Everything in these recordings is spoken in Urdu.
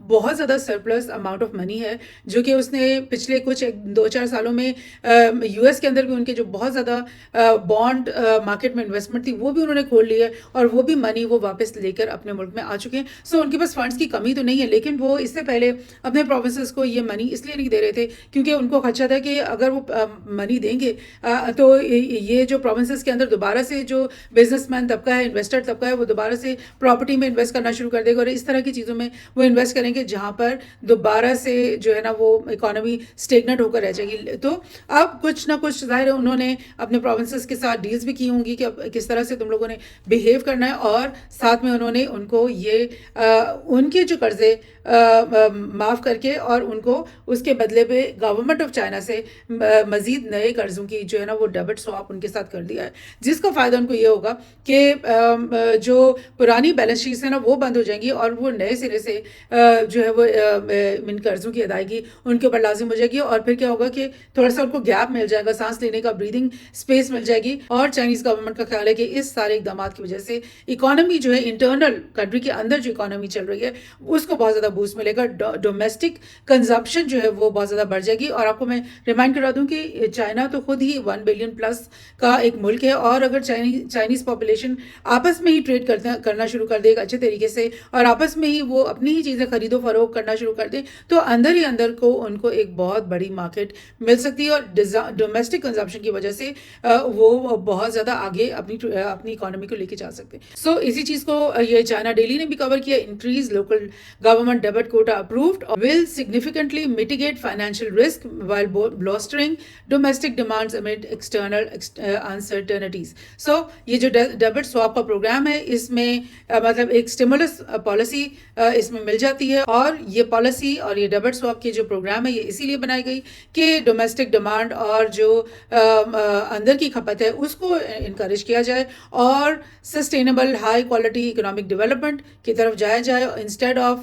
بہت زیادہ سرپلس اماؤنٹ آف منی ہے جو کہ اس نے پچھلے کچھ 2-4 سالوں میں یو ایس کے اندر بھی ان کے جو بہت زیادہ بانڈ مارکیٹ میں انویسٹمنٹ تھی وہ بھی انہوں نے کھول لی ہے اور وہ بھی منی وہ واپس لے کر اپنے ملک میں آ چکے ہیں. سو ان کے پاس فنڈس کی کمی تو نہیں ہے, لیکن وہ اس سے پہلے اپنے پروونسز کو یہ منی اس لیے نہیں دے رہے تھے کیونکہ ان کو خدشہ تھا کہ اگر وہ منی دیں گے تو یہ جو پروونسز کے اندر دوبارہ سے جو بزنس مین طبقہ ہے, انویسٹر طبقہ ہے, وہ دوبارہ سے پراپرٹی میں انویسٹ کرنا شروع کر دے گا اور اس طرح کی چیزوں میں وہ انویسٹ کریں گے جہاں پر دوبارہ سے جو ہے نا وہ اکانومی اسٹیگنٹ ہو کر رہ جائے گی. تو اب کچھ نہ کچھ ظاہر ہے انہوں نے اپنے پروونسز کے ساتھ ڈیلز بھی کی ہوں گی کہ اب کس طرح سے تم لوگوں نے بیہیو کرنا ہے, اور ساتھ میں انہوں نے ان کو یہ ان کے جو قرضے معاف کر کے اور ان کو اس کے بدلے پہ گورنمنٹ آف چائنا سے مزید نئے قرضوں کی جو ہے نا وہ ڈیبٹ سواپ ان کے ساتھ کر دیا ہے, جس کا فائدہ ان کو یہ ہوگا کہ جو پرانی بیلنس شیٹس ہیں نا وہ بند ہو جائیں گی اور وہ نئے سرے سے جو ہے وہ ان قرضوں کی ادائیگی ان کے اوپر لازم ہو جائے گی. اور پھر کیا ہوگا کہ تھوڑا سا ان کو گیپ مل جائے گا, سانس لینے کا بریدنگ اسپیس مل جائے گی. اور چائنیز گورنمنٹ کا خیال ہے کہ اس سارے اقدامات کی وجہ سے اکانومی جو ہے انٹرنل کنٹری کے اندر جو اکانومی چل رہی ہے اس کو بہت زیادہ بوسٹ ملے گا, ڈومیسٹک کنزمپشن جو ہے وہ بہت زیادہ بڑھ جائے گی. اور آپ کو میں ریمائنڈ کرا دوں کہ چائنا تو خود ہی 1 بلین پلس کا ایک ملک ہے, اور اگر چائنیز پاپولیشن آپس میں ہی ٹریڈ کرنا شروع کر دے ایک اچھے طریقے سے اور آپس میں ہی وہ اپنی ہی چیزیں خرید و فروخت کرنا شروع کر دیں تو اندر ہی اندر کو ان کو ایک بہت بڑی مارکیٹ مل سکتی ہے, اور ڈومیسٹک کنزمپشن کی وجہ سے وہ بہت زیادہ آگے اپنی اکانومی کو لے کے جا سکتے ہیں. سو اسی چیز کو یہ چائنا ڈیلی نے بھی کور کیا. انکریز لوکل گورنمنٹ ڈیبٹ quota approved will significantly mitigate financial risk while bolstering domestic demands amid external uncertainties. So یہ جو ڈیبٹ سواپ کا پروگرام ہے اس میں مطلب ایک اسٹیمولس پالیسی اس میں مل جاتی ہے, اور یہ پالیسی اور یہ ڈیبٹ سواپ کی جو پروگرام ہے یہ اسی لیے بنائی گئی کہ ڈومیسٹک ڈیمانڈ اور جو اندر کی کھپت ہے اس کو انکریج کیا جائے اور sustainable high quality economic development کی طرف جایا جائے instead of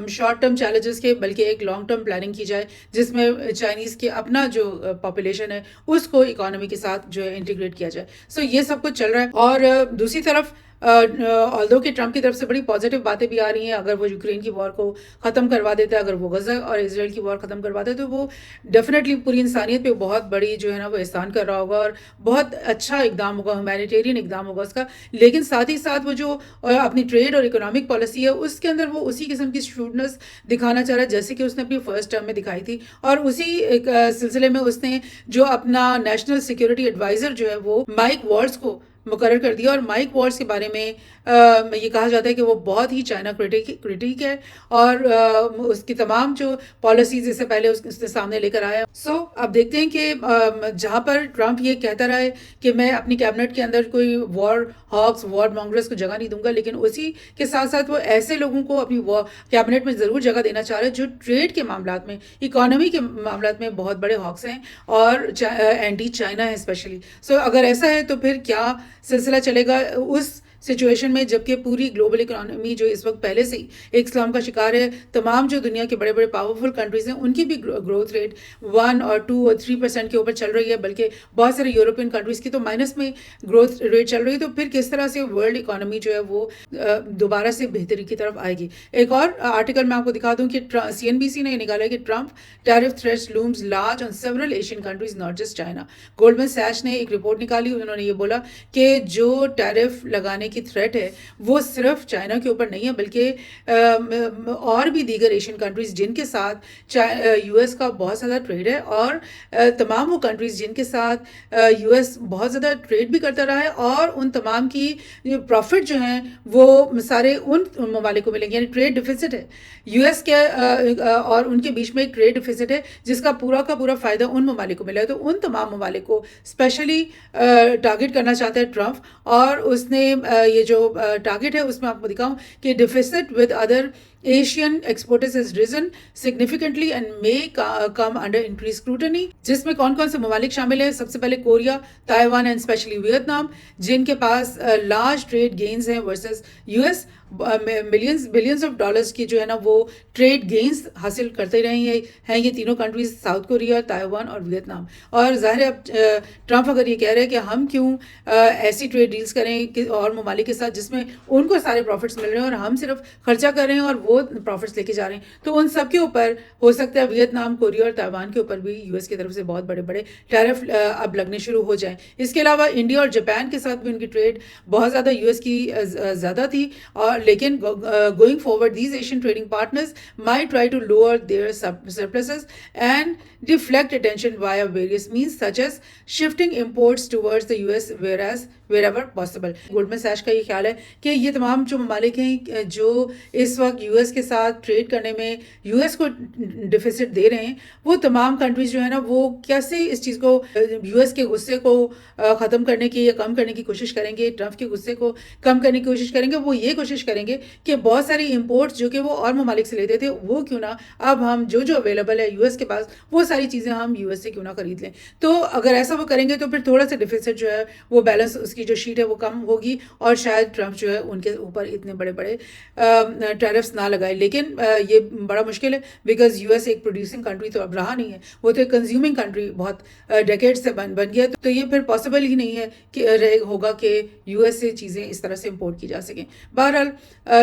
short term challenges کے, بلکہ ایک لانگ ٹرم پلاننگ کی جائے جس میں چائنیز کے اپنا جو پاپولیشن ہے اس کو اکانومی کے ساتھ جو ہے انٹیگریٹ کیا جائے. سو یہ سب کچھ چل رہا ہے. اور دوسری طرف آلدو کہ ٹرمپ کی طرف سے بڑی پازیٹیو باتیں بھی آ رہی ہیں. اگر وہ یوکرین کی وار کو ختم کروا دیتا ہے, اگر وہ غزہ اور اسرائیل کی وار ختم کرواتا ہے تو وہ ڈیفینیٹلی پوری انسانیت پہ بہت بڑی جو ہے نا وہ احسان کر رہا ہوگا اور بہت اچھا اقدام ہوگا, ہیومینیٹیرین اقدام ہوگا اس کا. لیکن ساتھ ہی ساتھ وہ جو اپنی ٹریڈ اور اکنامک پالیسی ہے اس کے اندر وہ اسی قسم کی شروڈنس دکھانا چاہ رہا ہے جیسے کہ اس نے اپنی فرسٹ ٹرم میں دکھائی تھی. اور اسی ایک سلسلے میں اس نے جو اپنا نیشنل سیکورٹی ایڈوائزر جو ہے وہ مائک والٹز کو مقرر کر دیا. اور مائک والٹز کے بارے میں یہ کہا جاتا ہے کہ وہ بہت ہی چائنا کریٹک ہے اور اس کی تمام جو پالیسیز اس سے پہلے اس نے سامنے لے کر آیا. سو اب دیکھتے ہیں کہ جہاں پر ٹرمپ یہ کہتا رہا ہے کہ میں اپنی کیبنٹ کے اندر کوئی وار ہاکس وار مانگرز کو جگہ نہیں دوں گا, لیکن اسی کے ساتھ ساتھ وہ ایسے لوگوں کو اپنی کیبنٹ میں ضرور جگہ دینا چاہ رہے ہیں جو ٹریڈ کے معاملات میں اکانومی کے معاملات میں بہت بڑے ہاکس ہیں اور اینٹی چائنا ہے اسپیشلی. سو اگر ایسا ہے تو پھر کیا سلسلہ چلے گا اس سچویشن میں جبکہ پوری گلوبل اکانومی جو اس وقت پہلے سے ہی ایک اسلام کا شکار ہے. تمام جو دنیا کے بڑے بڑے پاورفل کنٹریز ہیں ان کی بھی گروتھ ریٹ 1 اور 2 اور 3% کے اوپر چل رہی ہے, بلکہ بہت سارے یورپین کنٹریز کی تو مائنس میں گروتھ ریٹ چل رہی ہے. تو پھر کس طرح سے ورلڈ اکانومی جو ہے وہ دوبارہ سے بہتری کی طرف آئے گی. ایک اور آرٹیکل میں آپ کو دکھا دوں کہ CNBC نے یہ نکالا ہے کہ Trump tariff threats looms large on several Asian countries not just China. Goldman Sachs نے ایک رپورٹ نکالی, انہوں نے یہ بولا کہ جو ٹیرف لگانے کی تھریٹ ہے وہ صرف چائنا کے اوپر نہیں ہے بلکہ اور بھی دیگر ایشین کنٹریز جن کے ساتھ یو ایس کا بہت زیادہ ٹریڈ ہے, اور تمام وہ کنٹریز جن کے ساتھ یو ایس بہت زیادہ ٹریڈ بھی کرتا رہا ہے اور ان تمام کی پروفٹ جو ہیں وہ سارے ان ممالک کو ملیں گے. یعنی ٹریڈ ڈیفیسٹ ہے یو ایس کے اور ان کے بیچ میں ایک ٹریڈ ڈیفیسٹ ہے جس کا پورا فائدہ ان ممالک کو ملا ہے. تو ان تمام ممالک کو اسپیشلی ٹارگٹ کرنا چاہتا ہے ٹرمپ, اور اس نے یہ جو ٹارگٹ ہے اس میں آپ کو دکھاؤں کہ deficits with other Asian exporters has risen significantly and may come under increased scrutiny. جس میں کون کون سے ممالک شامل ہیں؟ سب سے پہلے Korea, Taiwan and especially Vietnam, جن کے پاس لارج ٹریڈ گینز ہیں versus U S. Billions of dollars کی جو ہے نا وہ ٹریڈ گینز حاصل کرتے رہے ہیں یہ تینوں کنٹریز, ساؤتھ کوریا, تائیوان اور ویتنام. اور ظاہر ہے اب ٹرمپ اگر یہ کہہ رہے ہیں کہ ہم کیوں ایسی ٹریڈ ڈیلز کریں اور ممالک کے ساتھ جس میں ان کو سارے پروفٹس مل رہے ہیں اور ہم صرف خرچہ کر رہے ہیں اور وہ وہ پروفٹس لے کے جا رہے ہیں. تو ان سب کے اوپر ہو سکتا ہے ویتنام, کوریا اور تائیوان کے اوپر بھی یو ایس کی طرف سے بہت بڑے بڑے ٹیرف اب لگنے شروع ہو جائیں. اس کے علاوہ انڈیا اور جاپان کے ساتھ بھی ان کی ٹریڈ بہت زیادہ یو ایس کی زیادہ تھی, اور لیکن going forward these Asian trading partners might try to lower their surpluses and deflect attention via various means such as shifting imports towards the US wherever possible. گولڈمن سیچ کا یہ خیال ہے کہ یہ تمام جو ممالک ہیں جو اس وقت یو ایس کے ساتھ ٹریڈ کرنے میں یو ایس کو ڈیفیسٹ دے رہے ہیں, وہ تمام کنٹریز جو ہے نا وہ کیسے اس چیز کو یو ایس کے غصے کو ختم کرنے کی یا کم کرنے کی کوشش کریں گے, ٹرمپ کے غصے کو کم کرنے کی کوشش کریں گے. وہ یہ کوشش کریں گے کہ بہت ساری امپورٹس جو کہ وہ اور ممالک سے لیتے تھے وہ کیوں نہ اب ہم جو اویلیبل ہے یو ایس کے پاس وہ ساری چیزیں ہم یو ایس سے کیوں نہ خرید لیں. تو اگر ایسا وہ کریں گے تو پھر تھوڑا سا ڈیفیسٹ جو ہے وہ بیلنس اس کی جو شیٹ ہے وہ کم ہوگی, اور شاید ٹرمپ جو ہے ان کے اوپر اتنے بڑے بڑے ٹیرفس نہ لگائے. لیکن یہ بڑا مشکل ہے بیکاز یو ایس ایک پروڈیوسنگ کنٹری تو اب رہا نہیں ہے, وہ تو ایک کنزیومنگ کنٹری بہت ڈیکیڈ سے بن گیا. تو یہ پھر پاسبل ہی نہیں ہے کہ ہوگا کہ یو ایس سے چیزیں اس طرح سے امپورٹ کی جا سکیں. بہرحال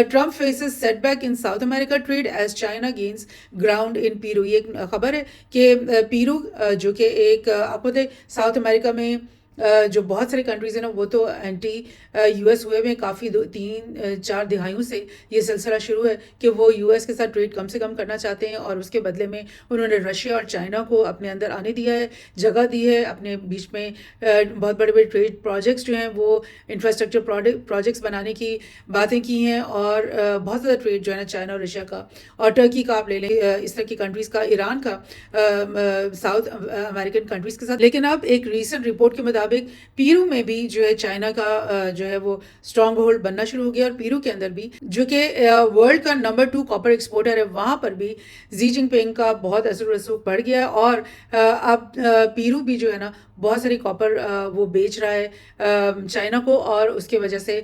Trump faces setback in South America trade as China gains ground in Peru. یہ ایک خبر ہے کہ پیرو جو کہ ایک آپ کو ساؤتھ امریکہ میں جو بہت سارے کنٹریز ہیں نا وہ تو اینٹی یو ایس ہوئے میں کافی 3-4 دہائیوں سے یہ سلسلہ شروع ہے کہ وہ یو ایس کے ساتھ ٹریڈ کم سے کم کرنا چاہتے ہیں, اور اس کے بدلے میں انہوں نے رشیا اور چائنا کو اپنے اندر آنے دیا ہے, جگہ دی ہے, اپنے بیچ میں بہت بڑے بڑے ٹریڈ پروجیکٹس جو ہیں وہ انفراسٹرکچر پروجیکٹس بنانے کی باتیں کی ہیں, اور بہت زیادہ ٹریڈ جو ہے نا چائنا اور رشیا کا اور ٹرکی کا آپ لے لیں, اس طرح کی کنٹریز کا, ایران کا ساؤتھ امریکن کنٹریز کے ساتھ. لیکن اب ایک ریسنٹ رپورٹ کے مطابق پیرو میں بھی جو ہے چائنا کا جو ہے وہ اسٹرانگ ہولڈ بننا شروع ہو گیا, اور پیرو کے اندر بھی جو کہ ورلڈ کا نمبر 2 کاپر ایکسپورٹر ہے, وہاں پر بھی زی جن پنگ کا بہت اثر و رسوخ بڑھ گیا ہے, اور اب پیرو بھی جو ہے نا بہت ساری کاپر وہ بیچ رہا ہے چائنا کو, اور اس کی وجہ سے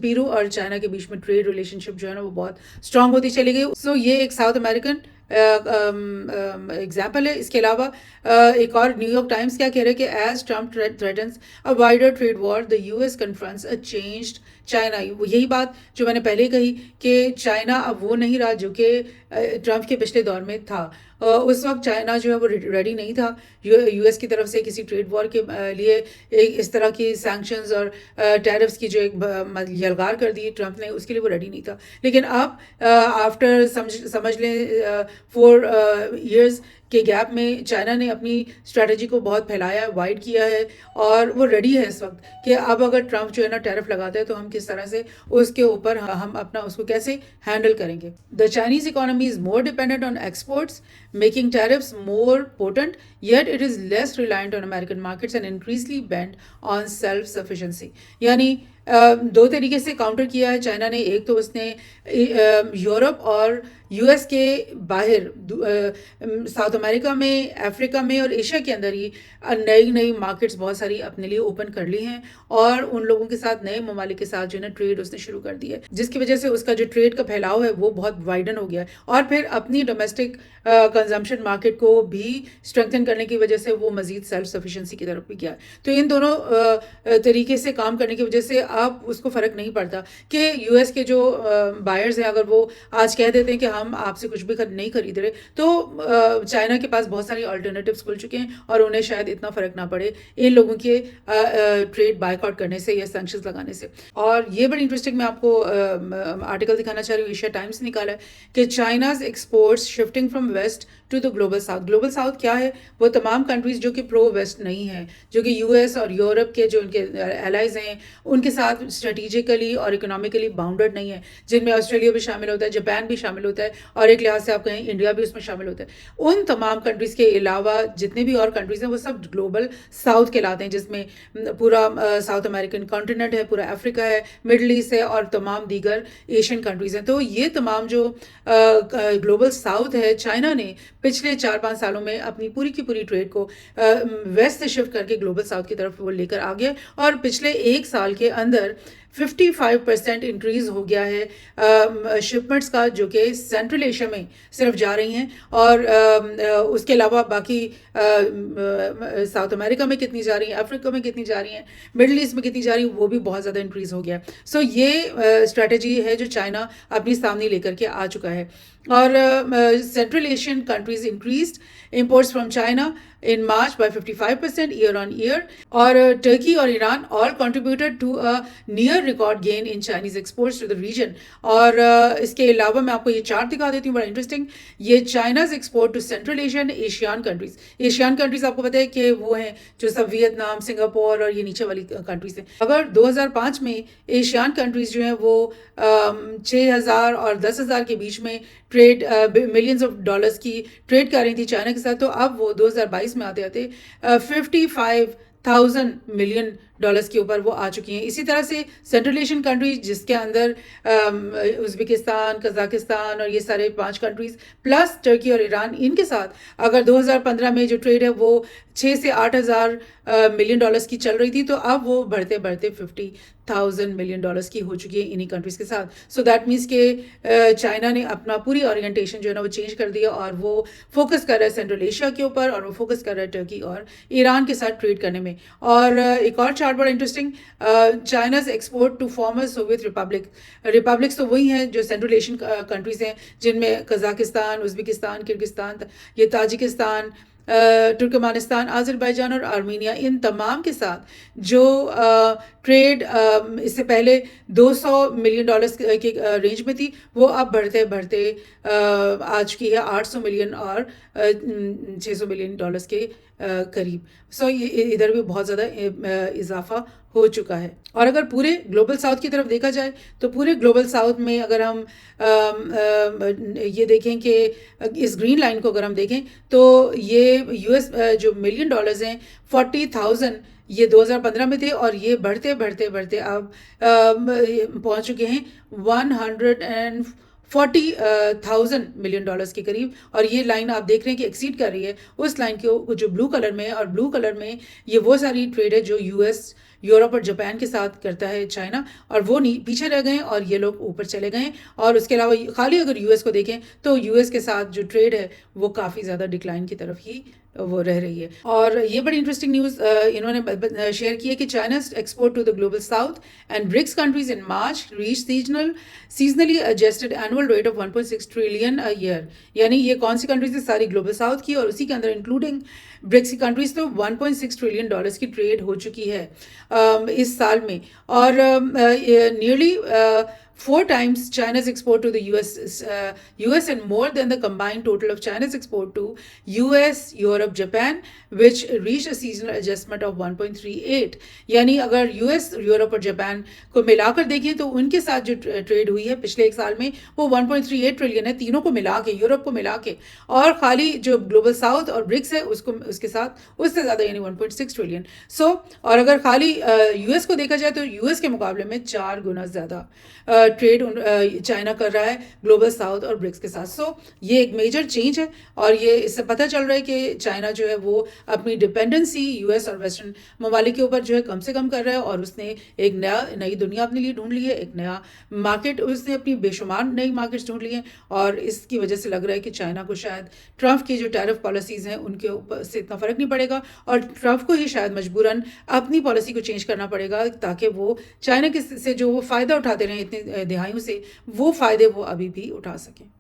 پیرو اور چائنا کے بیچ میں ٹریڈ ریلیشن شپ جو ہے نا وہ بہت اسٹرانگ ہوتی چلی گئی. سو یہ ایک ساؤتھ امریکن ایگزامپل ہے. اس کے علاوہ ایک اور نیو یارک ٹائمز کیا کہہ رہے کہ as Trump threatens a wider trade war the U S confronts a changed China. یہی بات جو میں نے پہلے کہی کہ چائنا اب وہ نہیں رہا جو کہ ٹرمپ کے پچھلے دور میں تھا. اس وقت چائنا جو ہے وہ ریڈی نہیں تھا یو ایس کی طرف سے کسی ٹریڈ وار کے لیے. اس طرح کی سینکشنز اور ٹیرفس کی جو ایک یلغار کر دی ٹرمپ نے, اس کے لیے وہ ریڈی نہیں تھا. لیکن اب آفٹر سمجھ لیں 4 ایئرز کے گیپ میں چائنا نے اپنی اسٹریٹجی کو بہت پھیلایا ہے, وائڈ کیا ہے, اور وہ ریڈی ہے اس وقت کہ اب اگر ٹرمپ جو ہے نا ٹیرف لگاتا ہے تو ہم کس طرح سے اس کے اوپر ہم اپنا اس کو کیسے ہینڈل کریں گے. The Chinese economy is more dependent on exports making tariffs more potent, yet it is less reliant on American markets and increasingly bent on self-sufficiency. یعنی 2 طریقے سے کاؤنٹر کیا ہے چائنا نے. ایک تو اس نے یورپ اور یو ایس کے باہر ساؤتھ امریکہ میں, افریقہ میں اور ایشیا کے اندر ہی نئی مارکیٹس بہت ساری اپنے لیے اوپن کر لی ہیں, اور ان لوگوں کے ساتھ نئے ممالک کے ساتھ جو ہے نا ٹریڈ اس نے شروع کر دی ہے, جس کی وجہ سے اس کا جو ٹریڈ کا پھیلاؤ ہے وہ بہت وائڈن ہو گیا ہے. اور پھر اپنی ڈومیسٹک کنزمپشن مارکیٹ کو بھی اسٹرینتھن کرنے کی وجہ سے وہ مزید سیلف سفیشنسی کی طرف بھی گیا ہے. تو ان دونوں طریقے سے کام کرنے کی وجہ سے اب اس کو فرق نہیں پڑتا کہ یو ایس کے جو بائرز ہیں اگر وہ آج کہہ دیتے ہیں کہ ہم آپ سے کچھ بھی نہیں خرید رہے, تو چائنا کے پاس بہت ساری آلٹرنیٹیوز کھل چکے ہیں, اور انہیں شاید اتنا فرق نہ پڑے ان لوگوں کے ٹریڈ بائک آؤٹ کرنے سے یا سینکشنز لگانے سے. اور یہ بڑی انٹرسٹنگ میں آپ کو آرٹیکل دکھانا چاہ رہی ہوں, ایشیا ٹائمز نے نکالا ہے کہ China's exports shifting from west to the global south. Global south کیا ہے؟ وہ تمام کنٹریز جو کہ پرو ویسٹ نہیں ہیں, جو کہ یو ایس اور یورپ کے جو ان کے الائز ہیں ان کے ساتھ اسٹریٹجیکلی اور اکنامیکلی باؤنڈڈ نہیں ہیں, جن میں آسٹریلیا بھی شامل ہوتا ہے, جاپان بھی شامل ہوتا ہے, اور ایک لحاظ سے آپ کہیں انڈیا بھی اس میں شامل ہوتا ہے. ان تمام کنٹریز کے علاوہ جتنے بھی اور کنٹریز ہیں وہ سب گلوبل ساؤتھ کہلاتے ہیں, جس میں پورا ساؤتھ امریکن کانٹیننٹ ہے, پورا افریقہ ہے, مڈل ایسٹ ہے, اور تمام دیگر ایشین کنٹریز ہیں. تو یہ تمام جو گلوبل ساؤتھ ہے, چائنا نے پچھلے 4-5 سالوں میں اپنی پوری کی پوری ٹریڈ کو ویسٹ سے شفٹ کر کے گلوبل ساؤتھ کی طرف وہ لے کر آ گیا, اور پچھلے 1 سال کے اندر 55% انکریز ہو گیا ہے شپمنٹس کا، جو کہ سینٹرل ایشیا میں صرف جا رہی ہیں، اور اس کے علاوہ باقی ساؤتھ امریکہ میں کتنی جا رہی ہیں، افریقہ میں کتنی جا رہی ہیں، مڈل ایسٹ میں کتنی جا رہی ہیں، وہ بھی بہت زیادہ انکریز ہو گیا. سو یہ اسٹریٹجی ہے جو چائنا اپنی سامنے لے کر کے آ چکا ہے. اور central Asian countries increased imports from China in March by 55% year on year, اور ٹرکی اور Iran all contributed to a near record gain in Chinese exports to the region. اور اس کے علاوہ میں آپ کو یہ چارٹ دکھا دیتی ہوں، بڑا انٹرسٹنگ. یہ China's export to Central Asia and ASEAN countries. ASEAN countries آپ کو پتہ ہے کہ وہ ہیں جو سب ویتنام، سنگاپور اور یہ نیچے والی کنٹریز ہیں. اگر 2005 میں ایشیان کنٹریز جو ہیں وہ 6,000 اور 10,000 کے بیچ میں ٹریڈ ملینز آف ڈالرز کی ٹریڈ کر رہی تھی چائنا کے ساتھ، تو اب وہ 2022 میں آتے آتے 55,000 ملین ڈالرز کے اوپر وہ آ چکی ہیں. اسی طرح سے سینٹرل ایشین کنٹریز جس کے اندر ازبکستان، قزاقستان اور یہ سارے 5 کنٹریز پلس ٹرکی اور ایران، ان کے ساتھ اگر 2015 میں جو ٹریڈ ہے وہ 6 سے 8,000 ملین ڈالرز کی چل رہی تھی، تو اب وہ بڑھتے بڑھتے 50,000 ملین ڈالرز کی ہو چکی ہے انہی کنٹریز کے ساتھ. سو دیٹ مینس کہ چائنا نے اپنا پوری اورینٹیشن جو ہے نا وہ چینج کر دیا، اور وہ فوکس کر رہا ہے سینٹرل ایشیا کے اوپر، اور وہ فوکس کر رہا ہے ٹرکی اور ایران کے ساتھ ٹریڈ کرنے میں. اور ایک اور چارٹ بڑا interesting, China's export to former Soviet republics تو وہی ہیں جو سینٹرل ایشین کنٹریز ہیں، جن میں قزاقستان، ازبکستان، کرگستان، یہ تاجکستان، ترکمانستان، آذربائیجان اور آرمینیا، ان تمام کے ساتھ جو ٹریڈ اس سے پہلے 200 ملین ڈالرز کی رینج میں تھی، وہ اب بڑھتے بڑھتے آ چکی ہے 800 ملین اور 600 ملین ڈالرز کے قریب. سو ادھر بھی بہت زیادہ اضافہ ہو چکا ہے. اور اگر پورے گلوبل ساؤتھ کی طرف دیکھا جائے تو پورے گلوبل ساؤتھ میں اگر ہم یہ دیکھیں کہ اس گرین لائن کو اگر ہم دیکھیں تو یہ یو ایس جو ملین ڈالرز ہیں 40,000 یہ 2015 میں تھے، اور یہ بڑھتے بڑھتے بڑھتے اب پہنچ چکے ہیں 140,000 ملین ڈالرز کے قریب. اور یہ لائن آپ دیکھ رہے ہیں کہ ایکسیڈ کر رہی ہے اس لائن کو جو بلو کلر میں ہے، اور بلو کلر میں یہ وہ ساری ٹریڈ ہے جو یو ایس، یورپ اور جاپان کے ساتھ کرتا ہے چائنا، اور وہ پیچھے رہ گئے ہیں اور یہ لوگ اوپر چلے گئے ہیں. اور اس کے علاوہ خالی اگر یو ایس کو دیکھیں تو یو ایس کے ساتھ جو ٹریڈ ہے وہ کافی زیادہ ڈکلائن کی طرف ہی وہ رہ رہی ہے. اور یہ بڑی انٹرسٹنگ نیوز انہوں نے شیئر کی ہے کہ China's export to the global south and BRICS countries in March reach seasonally adjusted annual rate of 1.6 trillion a year. یعنی یہ کون سی کنٹریز ہے؟ ساری گلوبل ساؤتھ کی، اور اسی کے اندر انکلوڈنگ برکس کی کنٹریز، تو 1.6 ٹریلین ڈالرز کی ٹریڈ ہو چکی ہے اس سال میں. اور nearly 4 times China's export to the US and more than the combined total of China's export to US, Europe, Japan, which reached a seasonal adjustment of 1.38. یعنی اگر US، یورپ اور جاپان کو ملا کر دیکھیں تو ان کے ساتھ جو ٹریڈ ہوئی ہے پچھلے ایک سال میں وہ 1.38 ٹریلین ہے، تینوں کو ملا کے، یورپ کو ملا کے. اور خالی جو گلوبل ساؤتھ اور برکس ہے اس کے ساتھ اس سے زیادہ، یعنی 1.6 ٹریلین. سو اور اگر خالی US کو دیکھا جائے تو US کے مقابلے میں 4 گنا زیادہ ٹریڈ چائنا کر رہا ہے گلوبل ساؤتھ اور برکس کے ساتھ. سو یہ ایک میجر چینج ہے، اور یہ اس سے پتہ چل رہا ہے کہ چائنا جو ہے وہ اپنی ڈپینڈنسی یو ایس اور ویسٹرن ممالک کے اوپر جو ہے کم سے کم کر رہا ہے، اور اس نے ایک نئی دنیا اپنے لیے ڈھونڈ لی ہے، ایک نیا مارکیٹ، اس نے اپنی بے شمار نئی مارکیٹس ڈھونڈ لی ہیں. اور اس کی وجہ سے لگ رہا ہے کہ چائنا کو شاید ٹرمپ کی جو ٹیرف پالیسیز ہیں ان کے اوپر سے اتنا فرق نہیں پڑے گا، اور ٹرمپ کو ہی شاید مجبوراً اپنی پالیسی کو چینج کرنا پڑے گا تاکہ وہ چائنا سے جو وہ فائدہ اٹھاتے رہے اتنے دہائیوں سے، وہ فائدے وہ ابھی بھی اٹھا سکیں.